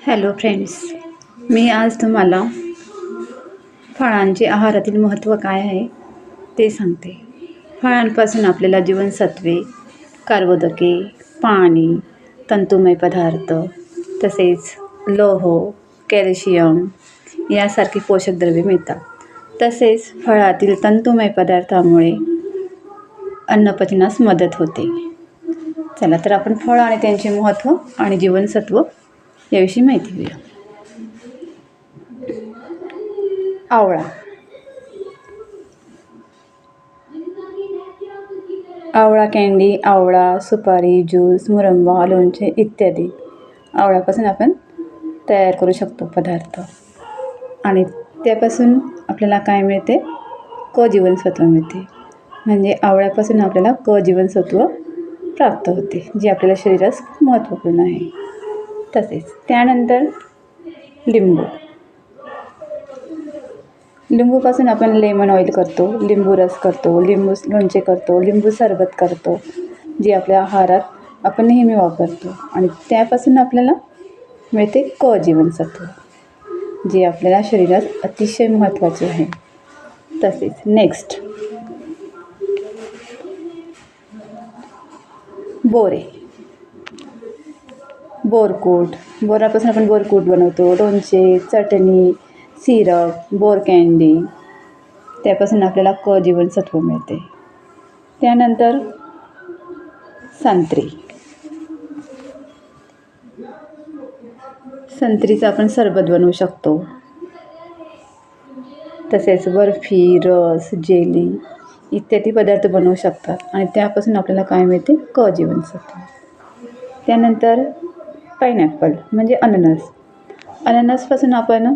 Hello friends, मी आज तुम्हाला फळांचे आहारातील महत्त्व काय आहे ते सांगते. फळांपासून आपल्याला जीवनसत्वे, कर्बोदके, पाणी, तंतुमय पदार्थ तसेच लोह, कॅल्शियम यासारखी पोषक द्रव्ये मिळतात. तसेच फळातील तंतुमय पदार्थामुळे अन्नपचनास मदत होते. चला तर आपण फळ आणि त्यांचे महत्त्व आणि जीवनसत्व याविषयी माहिती घेऊया. आवळा. आवळा कँडी, आवळा सुपारी, ज्यूस, मुरंबा, लोणचे इत्यादी आवळ्यापासून आपण तयार करू शकतो पदार्थ. आणि त्यापासून आपल्याला काय मिळते? क जीवनसत्व मिळते. म्हणजे आवळ्यापासून आपल्याला क जीवनसत्व प्राप्त होते, जे आपल्याला शरीरास महत्त्वपूर्ण आहे. तसेच त्यानंतर लिंबू. लिंबूपासून आपण लेमन ऑइल करतो, लिंबू रस करतो, लिंबू लोणचे करतो, लिंबू सरबत करतो, जे आपल्या आहारात आपण नेहमी वापरतो. आणि त्यापासून आपल्याला मिळते क जीवनसत्व, जे आपल्याला शरीरात अतिशय महत्त्वाचे आहे. तसेच नेक्स्ट बोरे. बोरकूट. बोरापासून आपण बोरकूट बनवतो, लोणचे, चटणी, सिरप, बोर कँडी. त्यापासून आपल्याला क जीवनसत्व मिळते. त्यानंतर संत्री. संत्रीचं आपण सरबत बनवू शकतो. तसेच बर्फी, रस, जेली इत्यादी पदार्थ बनवू शकतात. आणि त्यापासून आपल्याला काय मिळते? क जीवनसत्व. त्यानंतर पायनॅपल म्हणजे अननस. अननसपासून आपण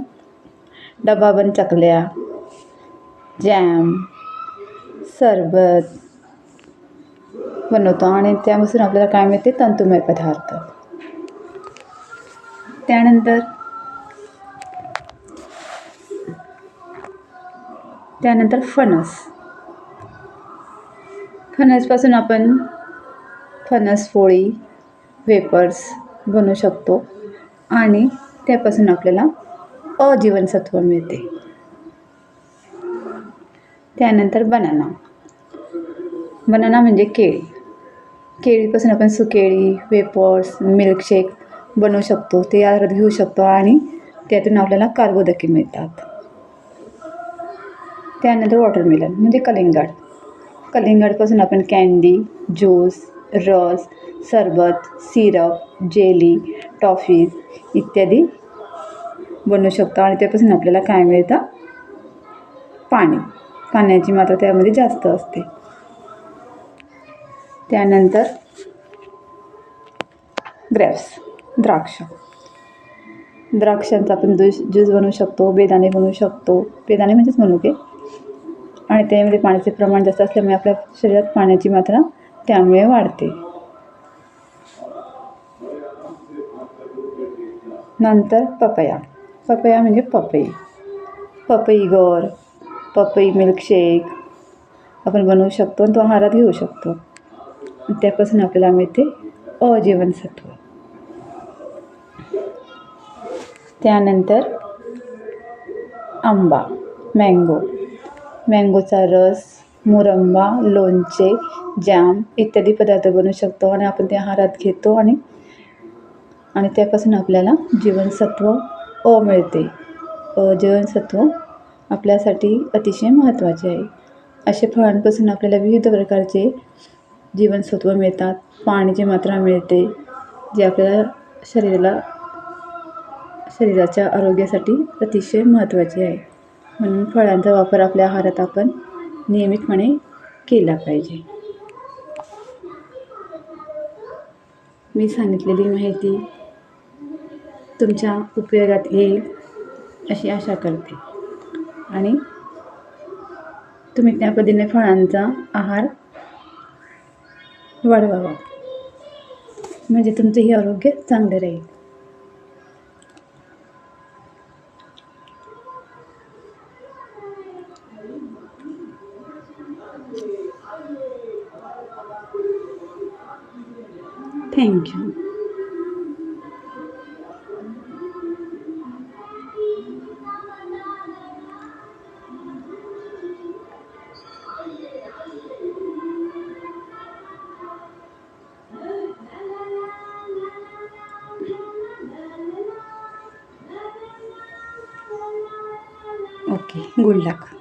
डबाबंद चकल्या, जॅम, सरबत बनवतो. आणि त्यापासून आपल्याला काय मिळते? तंतुमय पदार्थ. त्यानंतर फणस. फणसपासून आपण फणस पोळी, वेपर्स बनवू शकतो. आणि त्यापासून आपल्याला अ जीवनसत्व मिळते. त्यानंतर बनाना. बनाना म्हणजे केळी. केळीपासून आपण सुकेळी, वेपर्स, मिल्कशेक बनवू शकतो, ते आहारात घेऊ शकतो. आणि त्यातून आपल्याला कार्बोदके मिळतात. त्यानंतर वॉटरमेलन म्हणजे कलिंगड. कलिंगडपासून आपण कँडी, ज्यूस, रस, सरबत, सिरप, जेली, टॉफीज इत्यादी बनवू शकतो. आणि त्यापासून आपल्याला काय मिळतं? पाणी. पाण्याची मात्रा त्यामध्ये जास्त असते. त्यानंतर ग्रेप्स, द्राक्ष. द्राक्षांचा आपण ज्यूस बनवू शकतो, बेदाणे बनवू शकतो. बेदाणे म्हणजेच मनुके. आणि त्यामध्ये पाण्याचे प्रमाण जास्त असल्यामुळे आपल्या शरीरात पाण्याची मात्रा त्यामुळे वाढते. नंतर पपया. पपया म्हणजे पपई. पपई गर, पपई मिल्कशेक आपण बनवू शकतो आणि तो आहारात घेऊ शकतो. त्यापासून आपल्याला मिळते अ जीवनसत्व. त्यानंतर आंबा, मँगो. मँगोचा रस, मुरंबा, लोणचे, जॅम इत्यादी पदार्थ बनवू शकतो. आणि आपण ते आहारात घेतो. आणि त्यापासून आपल्याला जीवनसत्व अ मिळते. जीवनसत्व आपल्यासाठी अतिशय महत्त्वाचे आहे. असे फळांपासून आपल्याला विविध प्रकारचे जीवनसत्व मिळतात. पाण्याची मात्रा मिळते, जे आपल्याला शरीराच्या आरोग्यासाठी अतिशय महत्त्वाचे आहे. म्हणून फळांचा वापर आपल्या आहारात आपण नियमितपणे केला पाहिजे. मी सांगितलेली माहिती तुमच्या उपयोगात येईल अशी आशा करते. आणि तुम्ही त्या पद्धतीने फळांचा आहार वाढवावा, म्हणजे तुमचंही आरोग्य चांगले राहील. थँक्यू. ओके, गुड लक.